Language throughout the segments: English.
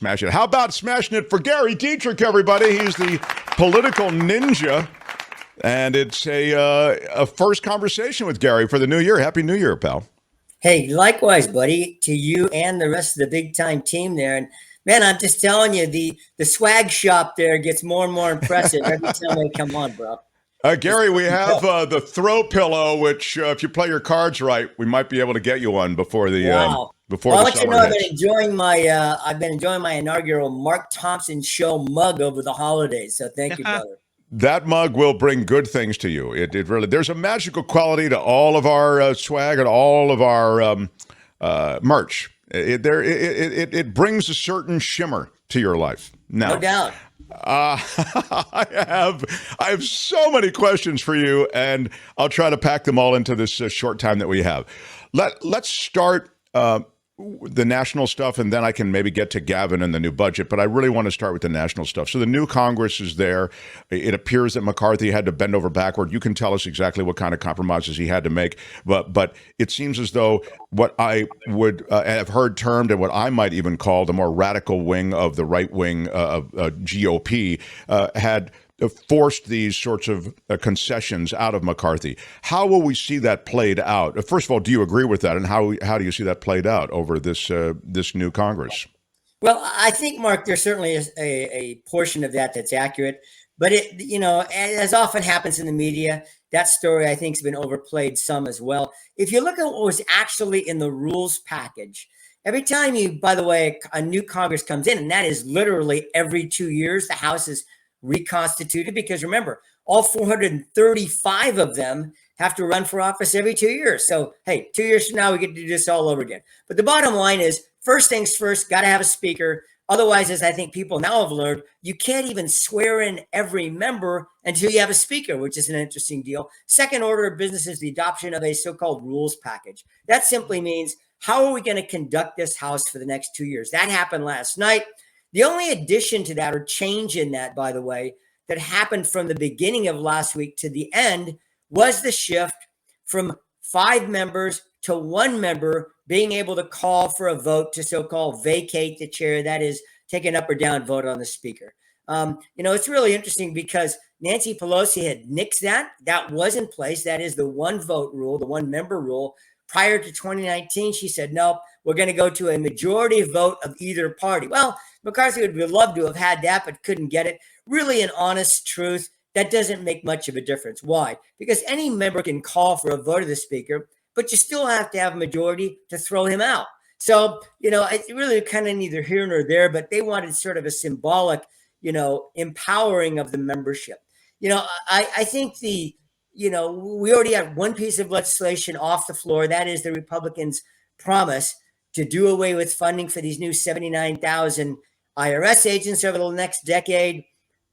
Smash it. How about smashing it for Gary Dietrich, everybody? He's the political ninja. And it's a first conversation with Gary for the new year. Happy New Year, pal. Hey, likewise, buddy, to you and the rest of the big time team there. And man, I'm just telling you, the swag shop there gets more and more impressive every time they come on, bro. Gary, we have the throw pillow, which if you play your cards right, we might be able to get you one before the wow. before Well, the I'll let you know I've been enjoying my inaugural Mark Thompson show mug over the holidays. So thank you, brother. That mug will bring good things to you. It really, there's a magical quality to all of our swag and all of our merch. It brings a certain shimmer to your life. Now, no doubt. I have so many questions for you, and I'll try to pack them all into this short time that we have. Let's start the national stuff, and then I can maybe get to Gavin and the new budget, but I really want to start with the national stuff. So the new Congress is there. It appears that McCarthy had to bend over backward. You can tell us exactly what kind of compromises he had to make, but it seems as though what I would have heard termed and what I might even call the more radical wing of the right wing of GOP had forced these sorts of concessions out of McCarthy. How will we see that played out? First of all, do you agree with that? And how do you see that played out over this new Congress? Well, I think, Mark, there certainly is a portion of that that's accurate. But, as often happens in the media, that story, I think, has been overplayed some as well. If you look at what was actually in the rules package, every time by the way, a new Congress comes in, and that is literally every 2 years, the House is reconstituted, because remember, all 435 of them have to run for office every 2 years. So, hey, 2 years from now, we get to do this all over again. But the bottom line is, first things first, got to have a speaker. Otherwise, as I think people now have learned, you can't even swear in every member until you have a speaker, which is an interesting deal. Second order of business is the adoption of a so-called rules package. That simply means, how are we going to conduct this House for the next 2 years? That happened last night. The only addition to that, or change in that, by the way, that happened from the beginning of last week to the end was the shift from 5 members to 1 member being able to call for a vote to so-called vacate the chair. That is, take an up or down vote on the speaker. It's really interesting because Nancy Pelosi had nixed that. That was in place. That is the 1 vote rule, the 1 member rule. Prior to 2019, she said, nope, we're going to go to a majority vote of either party. Well, McCarthy would love to have had that, but couldn't get it. Really, in honest truth, that doesn't make much of a difference. Why? Because any member can call for a vote of the speaker, but you still have to have a majority to throw him out. So, it's really kind of neither here nor there, but they wanted sort of a symbolic, empowering of the membership. I think we already have one piece of legislation off the floor. That is the Republicans' promise to do away with funding for these new 79,000 IRS agents over the next decade.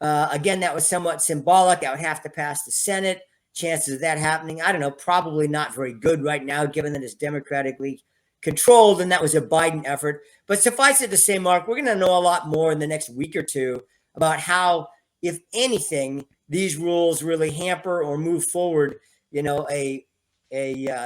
Again, that was somewhat symbolic. That would have to pass the Senate. Chances of that happening, I don't know, probably not very good right now, given that it's democratically controlled, and that was a Biden effort. But suffice it to say, Mark, we're going to know a lot more in the next week or two about how, if anything, these rules really hamper or move forward, a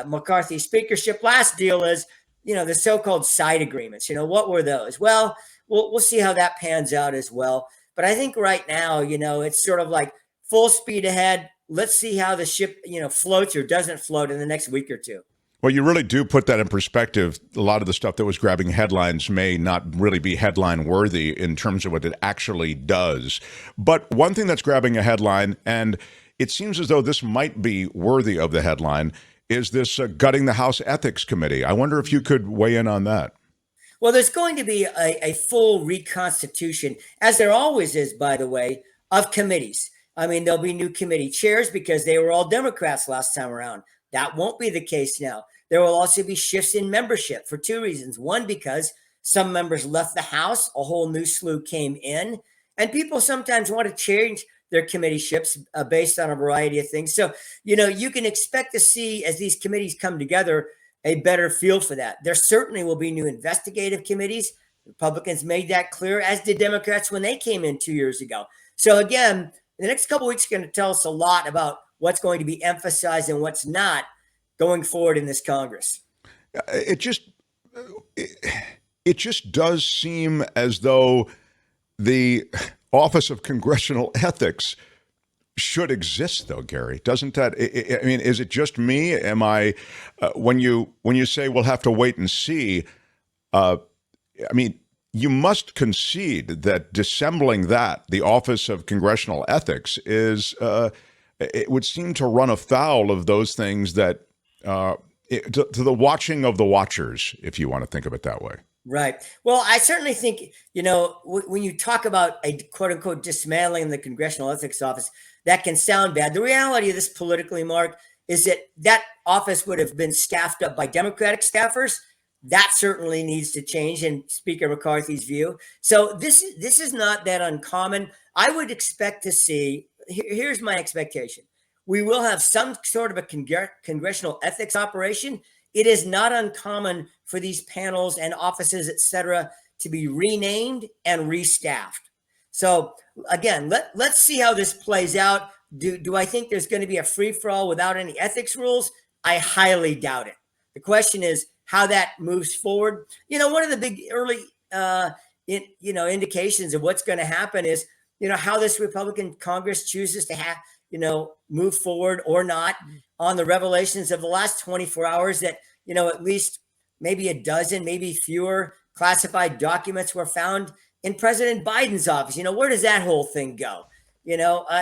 McCarthy speakership. Last deal is, the so-called side agreements. What were those? Well, we'll see how that pans out as well. But I think right now, it's sort of like full speed ahead. Let's see how the ship, floats or doesn't float in the next week or two. Well, you really do put that in perspective. A lot of the stuff that was grabbing headlines may not really be headline worthy in terms of what it actually does. But one thing that's grabbing a headline, and it seems as though this might be worthy of the headline, is this gutting the House Ethics Committee. I wonder if you could weigh in on that. Well, there's going to be a full reconstitution, as there always is, by the way, of committees. I mean, there'll be new committee chairs because they were all Democrats last time around. That won't be the case now. There will also be shifts in membership for 2 reasons. One, because some members left the House, a whole new slew came in, and people sometimes want to change their committee ships based on a variety of things. So, you can expect to see, as these committees come together, a better feel for that. There certainly will be new investigative committees. Republicans made that clear, as did Democrats when they came in 2 years ago. So again, the next couple of weeks are going to tell us a lot about what's going to be emphasized and what's not going forward in this Congress. it just does seem as though the Office of Congressional Ethics should exist, though, Gary. Doesn't that? I mean, is it just me? Am I? When you say we'll have to wait and see, I mean, you must concede that dissembling that the Office of Congressional Ethics is, it would seem to run afoul of those things that, to the watching of the watchers, if you want to think of it that way. Right. Well, I certainly think, when you talk about a quote unquote dismantling the Congressional Ethics Office, that can sound bad. The reality of this politically, Mark, is that office would have been staffed up by Democratic staffers. That certainly needs to change in Speaker McCarthy's view. So this is not that uncommon. I would expect to see, here's my expectation. We will have some sort of a congressional ethics operation. It is not uncommon for these panels and offices, et cetera, to be renamed and restaffed. So again, let's see how this plays out. Do I think there's going to be a free-for-all without any ethics rules? I highly doubt it. The question is how that moves forward. One of the big early indications of what's going to happen is how this Republican Congress chooses to move forward or not on the revelations of the last 24 hours that at least maybe a dozen, maybe fewer classified documents were found in President Biden's office. Where does that whole thing go?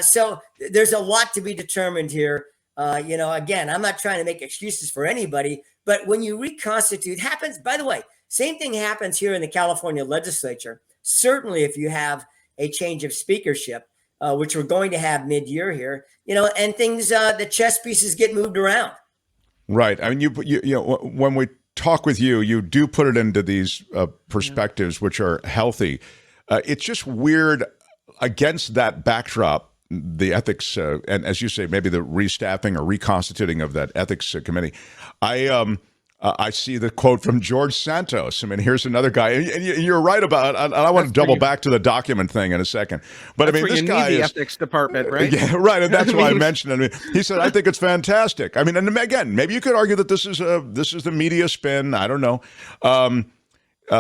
So there's a lot to be determined here. Again, I'm not trying to make excuses for anybody, but when you reconstitute, happens, by the way, same thing happens here in the California legislature. Certainly if you have a change of speakership, which we're going to have mid-year here, and things, the chess pieces get moved around. Right. I mean, when we talk with you, you do put it into these perspectives, which are healthy. It's just weird against that backdrop, the ethics, and as you say, maybe the restaffing or reconstituting of that ethics committee. I see the quote from George Santos. I mean, here's another guy, and you're right about. And I want to double back to the document thing in a second. But I mean, this guy need the is ethics department, right? Yeah, right, and that's why I mentioned it. I mean, he said, "I think it's fantastic." I mean, and again, maybe you could argue that this is the media spin. I don't know.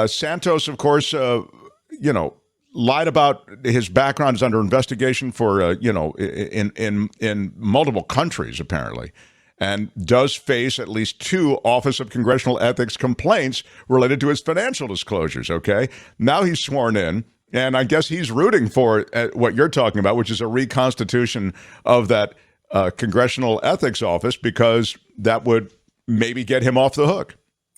Santos, of course, lied about his background is under investigation for in multiple countries apparently. And does face at least 2 Office of Congressional Ethics complaints related to his financial disclosures, okay? Now he's sworn in, and I guess he's rooting for what you're talking about, which is a reconstitution of that Congressional Ethics Office, because that would maybe get him off the hook.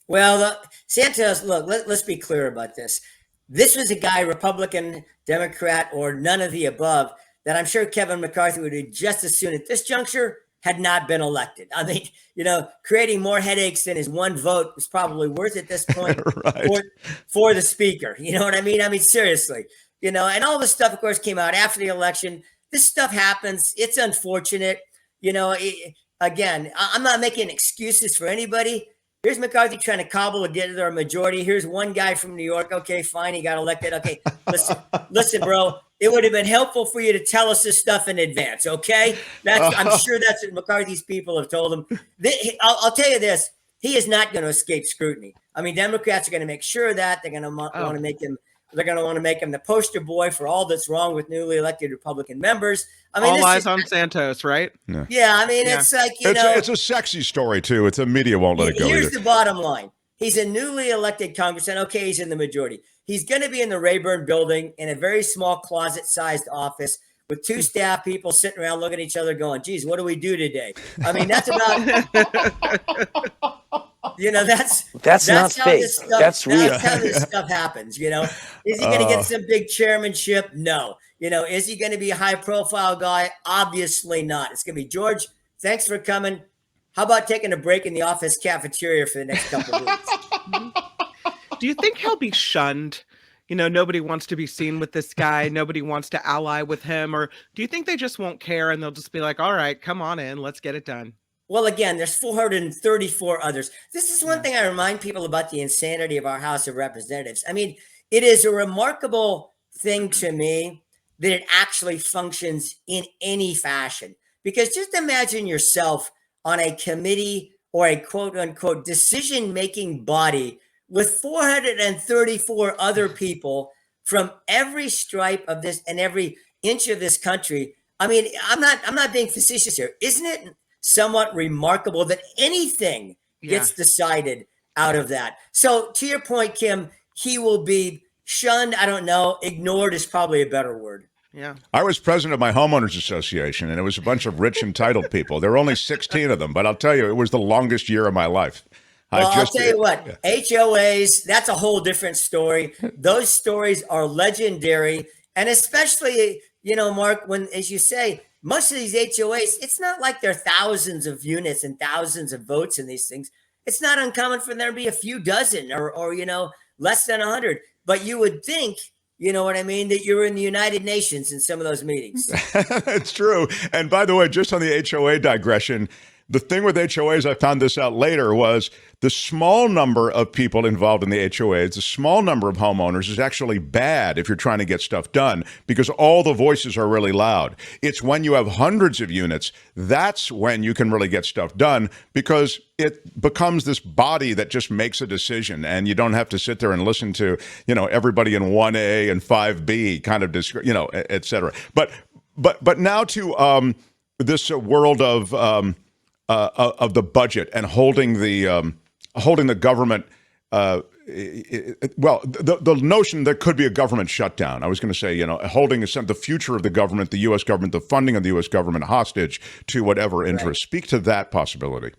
Well, Santos, look, let's be clear about this. This was a guy, Republican, Democrat, or none of the above, that I'm sure Kevin McCarthy would do just as soon at this juncture had not been elected. I mean, creating more headaches than his one vote was probably worth at this point right. for the speaker. You know what I mean? I mean, seriously, and all this stuff, of course, came out after the election. This stuff happens. It's unfortunate. Again, I'm not making excuses for anybody. Here's McCarthy trying to cobble together a majority. Here's one guy from New York. Okay, fine. He got elected. Okay, listen, bro. It would have been helpful for you to tell us this stuff in advance. Okay, I'm sure that's what McCarthy's people have told him. I'll tell you this: he is not going to escape scrutiny. I mean, Democrats are going to make sure of that they're going to want to make him. They're going to want to make him the poster boy for all that's wrong with newly elected Republican members. I mean, all eyes on Santos, right? Yeah, I mean, it's like, it's a sexy story, too. It's the media won't let it go. Here's the bottom line. He's a newly elected congressman. Okay, he's in the majority. He's going to be in the Rayburn building in a very small closet-sized office with 2 staff people sitting around looking at each other going, geez, what do we do today? I mean, that's about... that's not fake. That's real. That's how this stuff happens. Is he going to get some big chairmanship? No. Is he going to be a high profile guy? Obviously not. It's going to be, George, thanks for coming. How about taking a break in the office cafeteria for the next couple of weeks? Do you think he'll be shunned? Nobody wants to be seen with this guy. Nobody wants to ally with him. Or do you think they just won't care and they'll just be like, all right, come on in. Let's get it done. Well, again, there's 434 others. This is one thing I remind people about the insanity of our House of Representatives. I mean, it is a remarkable thing to me that it actually functions in any fashion. Because just imagine yourself on a committee or a quote unquote decision-making body with 434 other people from every stripe of this and every inch of this country. I mean, I'm not being facetious here. Isn't it somewhat remarkable that anything gets decided out of that? So to your point, Kim, he will be shunned. I don't know. Ignored is probably a better word. Yeah. I was president of my homeowners association, and it was a bunch of rich, entitled people. There were only 16 of them, but I'll tell you, it was the longest year of my life. Well, I'll tell you what, HOAs, that's a whole different story. Those stories are legendary. And especially, Mark, when, as you say, most of these HOAs, it's not like there are thousands of units and thousands of votes in these things. It's not uncommon for there to be a few dozen or less than 100. But you would think, you know what I mean, that you're in the United Nations in some of those meetings. It's true. And by the way, just on the HOA digression, the thing with HOAs, I found this out later, was the small number of people involved in the HOAs, the small number of homeowners is actually bad if you're trying to get stuff done because all the voices are really loud. It's when you have hundreds of units, that's when you can really get stuff done because it becomes this body that just makes a decision and you don't have to sit there and listen to, everybody in 1A and 5B kind of, et cetera. But now to this world of the budget and holding the government. The notion there could be a government shutdown. I was going to say, holding the future of the government, the U.S. government, the funding of the U.S. government hostage to whatever interest. Right. Speak to that possibility.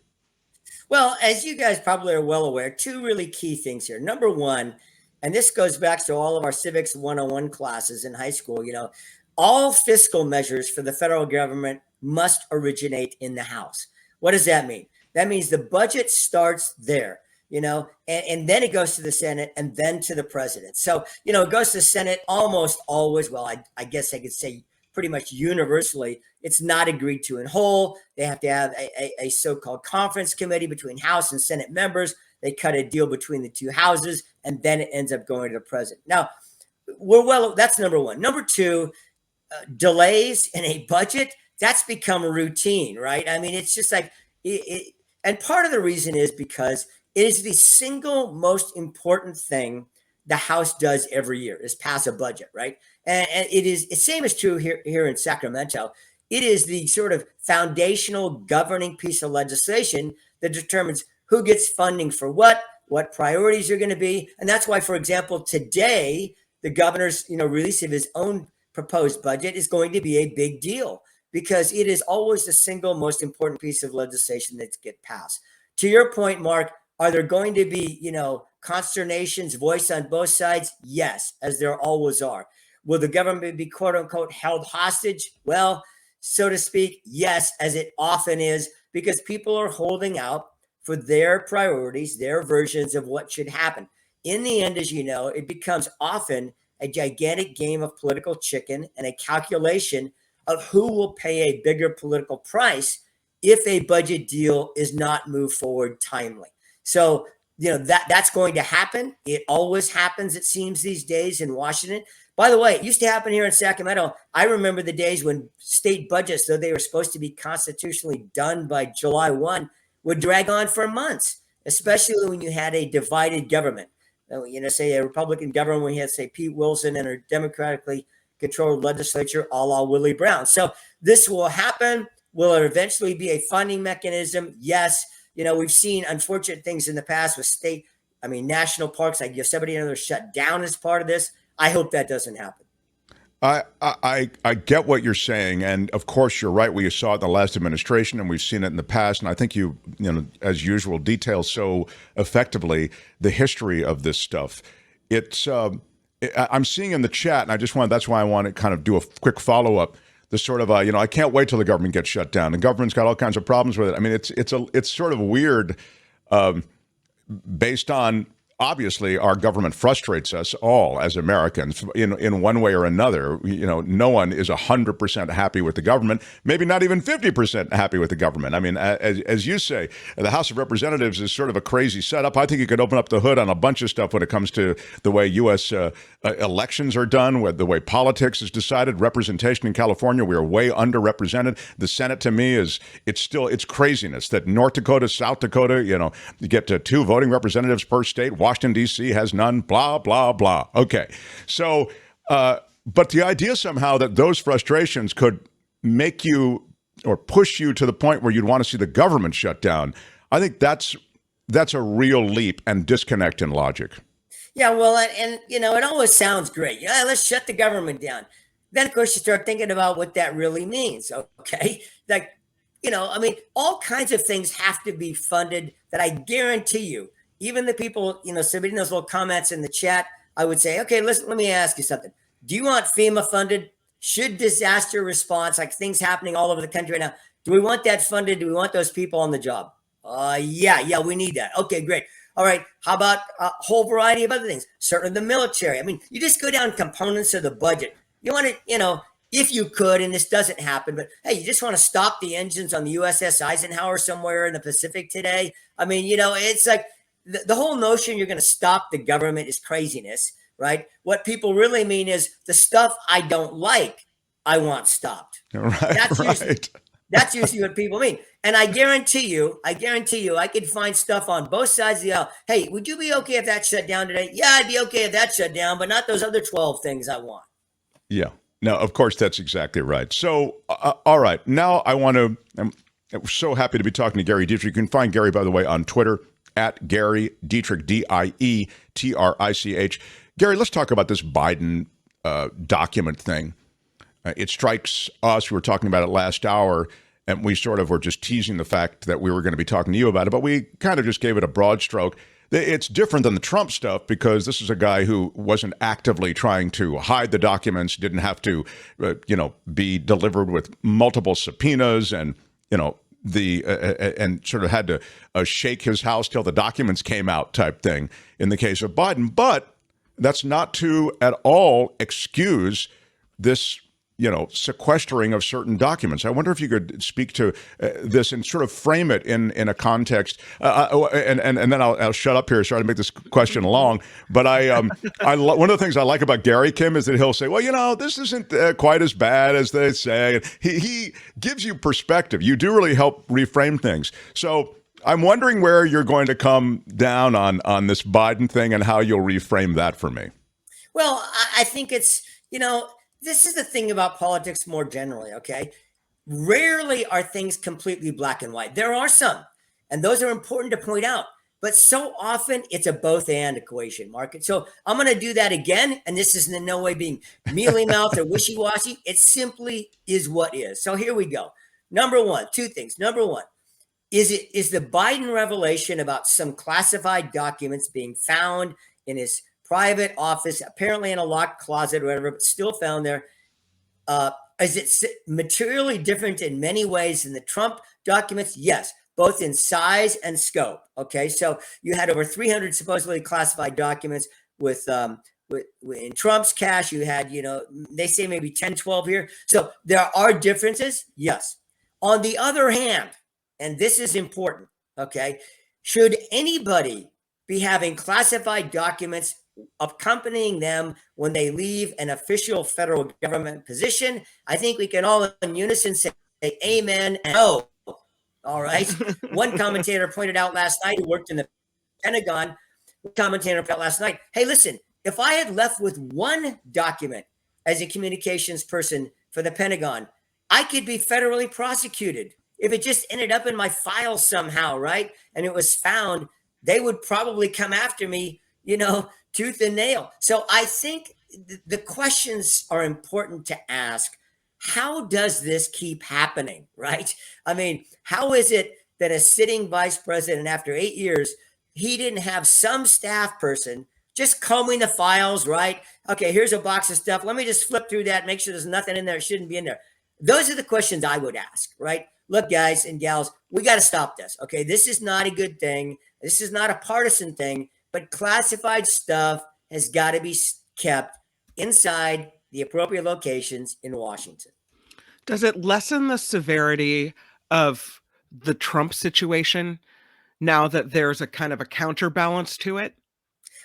Well, as you guys probably are well aware, two really key things here. Number one, and this goes back to all of our civics 101 classes in high school, all fiscal measures for the federal government must originate in the House. What does that mean? That means the budget starts there, and then it goes to the Senate and then to the president. So, it goes to the Senate almost always. Well, I guess I could say pretty much universally, it's not agreed to in whole. They have to have a so-called conference committee between House and Senate members. They cut a deal between the two houses, and then it ends up going to the president. Now, that's number one. Number two, delays in a budget, that's become routine, right? I mean, it's just like, and part of the reason is because it is the single most important thing the House does every year is pass a budget, right? And the same is true here in Sacramento. It is the sort of foundational governing piece of legislation that determines who gets funding for what priorities are going to be. And that's why, for example, today, the governor's, release of his own proposed budget is going to be a big deal, because it is always the single most important piece of legislation that's get passed. To your point, Mark, are there going to be, consternations voiced on both sides? Yes, as there always are. Will the government be, quote unquote, held hostage? Well, so to speak, yes, as it often is, because people are holding out for their priorities, their versions of what should happen. In the end, as you know, it becomes often a gigantic game of political chicken and a calculation of who will pay a bigger political price if a budget deal is not moved forward timely. So, that's going to happen. It always happens, it seems, these days in Washington. By the way, it used to happen here in Sacramento. I remember the days when state budgets, though they were supposed to be constitutionally done by July 1, would drag on for months, especially when you had a divided government. Say a Republican government when you had, say, Pete Wilson and a democratically controlled legislature a la Willie Brown. So this will happen. Will it eventually be a funding mechanism? Yes. We've seen unfortunate things in the past with national parks like Yosemite and others shut down as part of this. I hope that doesn't happen. I get what you're saying, and of course you're right. We saw it in the last administration, and we've seen it in the past. And I think you as usual, detail so effectively the history of this stuff. It's I'm seeing in the chat, and that's why I want to kind of do a quick follow up. The sort of I can't wait till the government gets shut down. The government's got all kinds of problems with it. I mean, it's sort of weird, based on. Obviously, our government frustrates us all as Americans in one way or another. No one is 100% happy with the government, maybe not even 50% happy with the government. I mean, as you say, the House of Representatives is sort of a crazy setup. I think you could open up the hood on a bunch of stuff when it comes to the way U.S. Elections are done, with the way politics is decided. Representation in California, we are way underrepresented. The Senate, to me, it's craziness that North Dakota, South Dakota, you get 2 voting representatives per state. Washington, D.C. has none, blah, blah, blah. Okay. So, but the idea somehow that those frustrations could make you or push you to the point where you'd want to see the government shut down, I think that's a real leap and disconnect in logic. Yeah, well, and it always sounds great. Yeah, let's shut the government down. Then, of course, you start thinking about what that really means. Okay, like, all kinds of things have to be funded. That I guarantee you, even the people, submitting those little comments in the chat, I would say, okay, listen, let me ask you something. Do you want FEMA funded? Should disaster response, like things happening all over the country right now, do we want that funded? Do we want those people on the job? Yeah, we need that. Okay, great. All right. How about a whole variety of other things? Certainly the military. I mean, you just go down components of the budget. You want to, if you could, and this doesn't happen, but hey, you just want to stop the engines on the USS Eisenhower somewhere in the Pacific today. I mean, it's like the whole notion you're going to stop the government is craziness, right? What people really mean is the stuff I don't like, I want stopped. Right. That's usually what people mean. And I guarantee you, I could find stuff on both sides of the aisle. Hey, would you be okay if that shut down today? Yeah, I'd be okay if that shut down, but not those other 12 things I want. Yeah. No, of course, that's exactly right. So, all right. Now I'm so happy to be talking to Gary Dietrich. You can find Gary, by the way, on Twitter at Gary Dietrich, Dietrich. Gary, let's talk about this Biden document thing. It strikes us, we were talking about it last hour, and we sort of were just teasing the fact that we were going to be talking to you about it, but we kind of just gave it a broad stroke. It's different than the Trump stuff because this is a guy who wasn't actively trying to hide the documents, didn't have to, be delivered with multiple subpoenas and, and sort of had to shake his house till the documents came out type thing in the case of Biden. But that's not to at all excuse this sequestering of certain documents. I wonder if you could speak to this and sort of frame it in a context. And then I'll shut up here, sorry to make this question long. But one of the things I like about Gary, Kim, is that he'll say, well, this isn't quite as bad as they say. He gives you perspective. You do really help reframe things. So I'm wondering where you're going to come down on this Biden thing and how you'll reframe that for me. Well, I think it's, this is the thing about politics more generally, okay? Rarely are things completely black and white. There are some, and those are important to point out. But so often it's a both and equation, Mark. So I'm going to do that again. And this is in no way being mealy-mouthed or wishy-washy. It simply is what is. So here we go. Two things. Number one, is the Biden revelation about some classified documents being found in his private office, apparently in a locked closet or whatever, but still found there. Is it materially different in many ways than the Trump documents? Yes, both in size and scope. Okay, so you had over 300 supposedly classified documents with in Trump's cache. You had, they say maybe 10, 12 here. So there are differences. Yes. On the other hand, and this is important, okay, should anybody be having classified documents accompanying them when they leave an official federal government position? I think we can all in unison say amen and no. All right. One commentator pointed out last night, who worked in the Pentagon, hey, listen, if I had left with one document as a communications person for the Pentagon, I could be federally prosecuted. If it just ended up in my file somehow, right, and it was found, they would probably come after me, tooth and nail. So I think the questions are important to ask. How does this keep happening, right? I mean, how is it that a sitting vice president, after 8 years, he didn't have some staff person just combing the files, right? Okay, here's a box of stuff. Let me just flip through that, make sure there's nothing in there that shouldn't be in there. Those are the questions I would ask, right? Look, guys and gals, we got to stop this, okay? This is not a good thing. This is not a partisan thing, but classified stuff has got to be kept inside the appropriate locations in Washington. Does it lessen the severity of the Trump situation now that there's a kind of a counterbalance to it?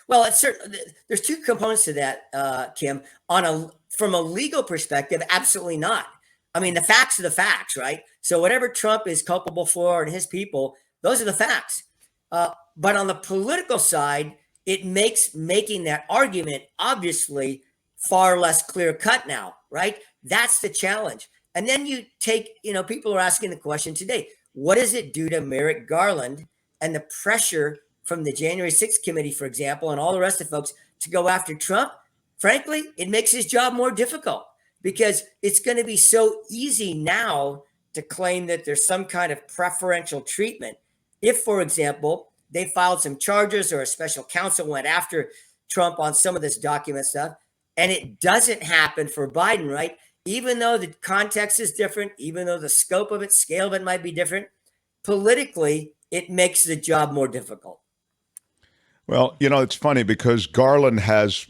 Well, it's certain. There's two components to that, Kim. From a legal perspective, absolutely not. I mean, the facts are the facts, right? So whatever Trump is culpable for and his people, those are the facts. But on the political side, it makes making that argument obviously far less clear cut now, right? That's the challenge. And then you take, people are asking the question today, what does it do to Merrick Garland and the pressure from the January 6th committee, for example, and all the rest of folks to go after Trump? Frankly, it makes his job more difficult because it's going to be so easy now to claim that there's some kind of preferential treatment. If, for example, they filed some charges or a special counsel went after Trump on some of this document stuff, and it doesn't happen for Biden, right? Even though the context is different, even though the scope of it, scale of it might be different, politically, it makes the job more difficult. Well, it's funny because Garland has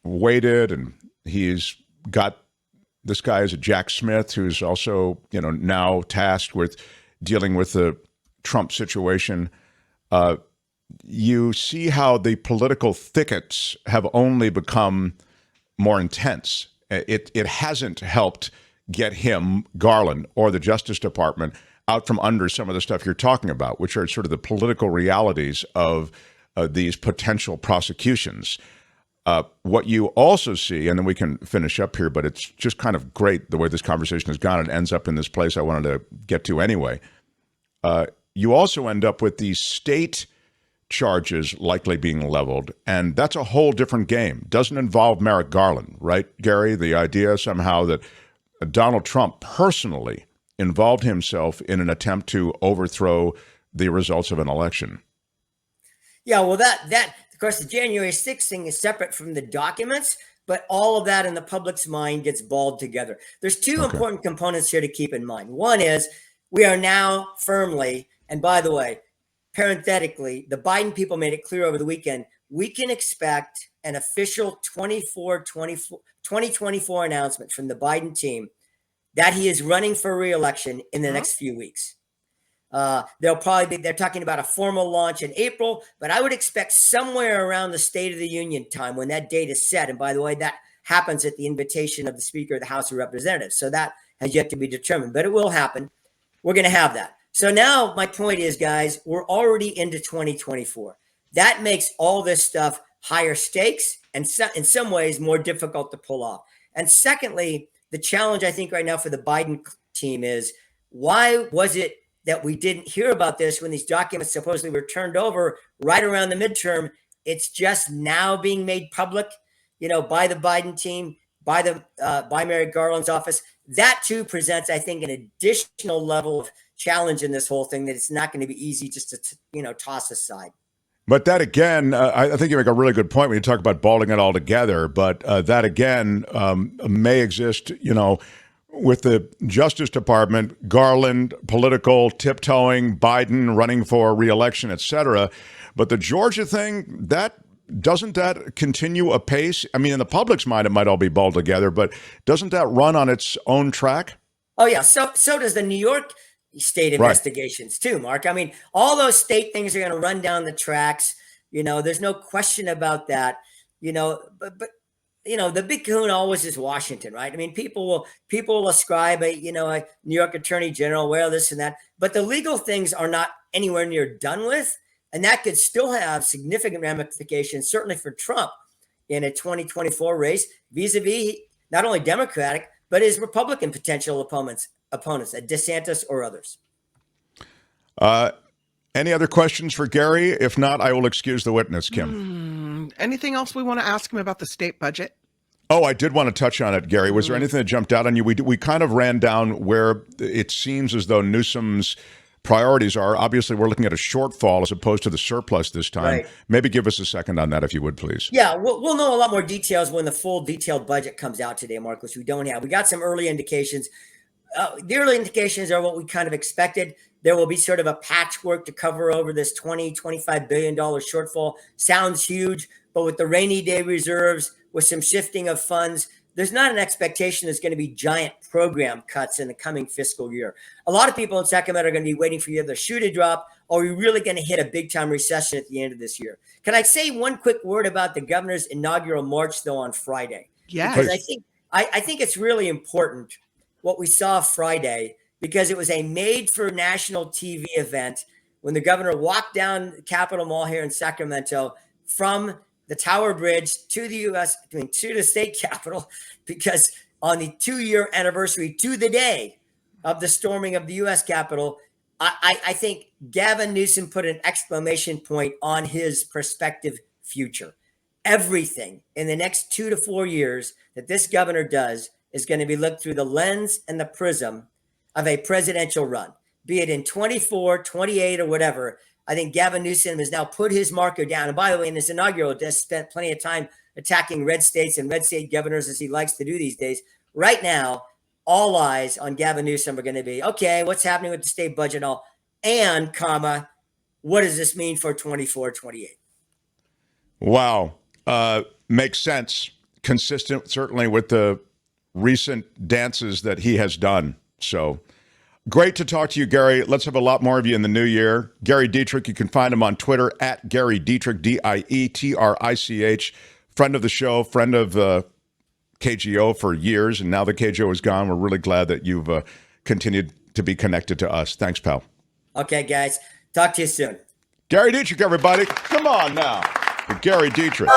waited, and he's got this guy is a Jack Smith, who's also, now tasked with dealing with the Trump situation. You see how the political thickets have only become more intense. It hasn't helped get him, Garland, or the Justice Department out from under some of the stuff you're talking about, which are sort of the political realities of these potential prosecutions. What you also see, and then we can finish up here, but it's just kind of great the way this conversation has gone. It ends up in this place I wanted to get to anyway. You also end up with these state charges likely being leveled, and that's a whole different game. Doesn't involve Merrick Garland, right, Gary? The idea somehow that Donald Trump personally involved himself in an attempt to overthrow the results of an election. Yeah, well, that of course, the January 6th thing is separate from the documents, but all of that in the public's mind gets balled together. There's two important components here to keep in mind. One is we are now firmly, and by the way, parenthetically, the Biden people made it clear over the weekend, we can expect an official 2024 announcement from the Biden team that he is running for re-election in the next few weeks. They're talking about a formal launch in April, but I would expect somewhere around the State of the Union time when that date is set. And by the way, that happens at the invitation of the Speaker of the House of Representatives. So that has yet to be determined, but it will happen. We're going to have that. So now my point is, guys, we're already into 2024. That makes all this stuff higher stakes and in some ways more difficult to pull off. And secondly, the challenge I think right now for the Biden team is, why was it that we didn't hear about this when these documents supposedly were turned over right around the midterm? It's just now being made public, by the Biden team, by Merrick Garland's office. That too presents, I think, an additional level of challenge in this whole thing that it's not going to be easy just to, toss aside. But that again, I think you make a really good point when you talk about balling it all together. But that again may exist, with the Justice Department, Garland, political tiptoeing, Biden running for re-election, et cetera. But the Georgia thing, doesn't that continue apace? I mean, in the public's mind, it might all be balled together, but doesn't that run on its own track? Oh, yeah. So does the New York state investigations too, Mark. I mean, all those state things are going to run down the tracks. There's no question about that. But the big kahuna always is Washington, right? I mean, people will ascribe a New York Attorney General, well, this and that, but the legal things are not anywhere near done with, and that could still have significant ramifications, certainly for Trump in a 2024 race, vis-a-vis not only Democratic but his Republican potential opponents, DeSantis or others. Any other questions for Gary? If not, I will excuse the witness, Kim. Anything else we want to ask him about the state budget? Oh, I did want to touch on it, Gary. Was there anything that jumped out on you? We kind of ran down where it seems as though Newsom's priorities are. Obviously, we're looking at a shortfall as opposed to the surplus this time. Right. Maybe give us a second on that, if you would, please. Yeah, we'll know a lot more details when the full detailed budget comes out today, Mark, which we don't have. We got some early indications. The early indications are what we kind of expected. There will be sort of a patchwork to cover over this $25 billion shortfall. Sounds huge, but with the rainy day reserves, with some shifting of funds, there's not an expectation there's going to be giant program cuts in the coming fiscal year. A lot of people in Sacramento are going to be waiting for either the shoe to drop, or are we really going to hit a big time recession at the end of this year? Can I say one quick word about the governor's inaugural march, though, on Friday? Yes. Because I think it's really important what we saw Friday, because it was a made for national TV event when the governor walked down Capitol Mall here in Sacramento, from the Tower Bridge to the U.S., to the state capitol, because on the 2-year anniversary to the day of the storming of the U.S. Capitol, I think Gavin Newsom put an exclamation point on his prospective future. Everything in the next 2 to 4 years that this governor does is going to be looked through the lens and the prism of a presidential run, be it in 24, 28, or whatever. I think Gavin Newsom has now put his marker down. And by the way, in his inaugural, just spent plenty of time attacking red states and red state governors, as he likes to do these days. Right now, all eyes on Gavin Newsom are going to be, okay, what's happening with the state budget and all, and, comma, what does this mean for 24, 28? Wow. Makes sense. Consistent, certainly, with the recent dances that he has done. So great to talk to you, Gary. Let's have a lot more of you in the new year. Gary Dietrich, you can find him on Twitter at Gary Dietrich, Dietrich. Friend of the show, friend of KGO for years, and now the KGO is gone. We're really glad that you've continued to be connected to us. Thanks, pal. Okay, guys. Talk to you soon. Gary Dietrich, everybody. Come on now. Gary Dietrich.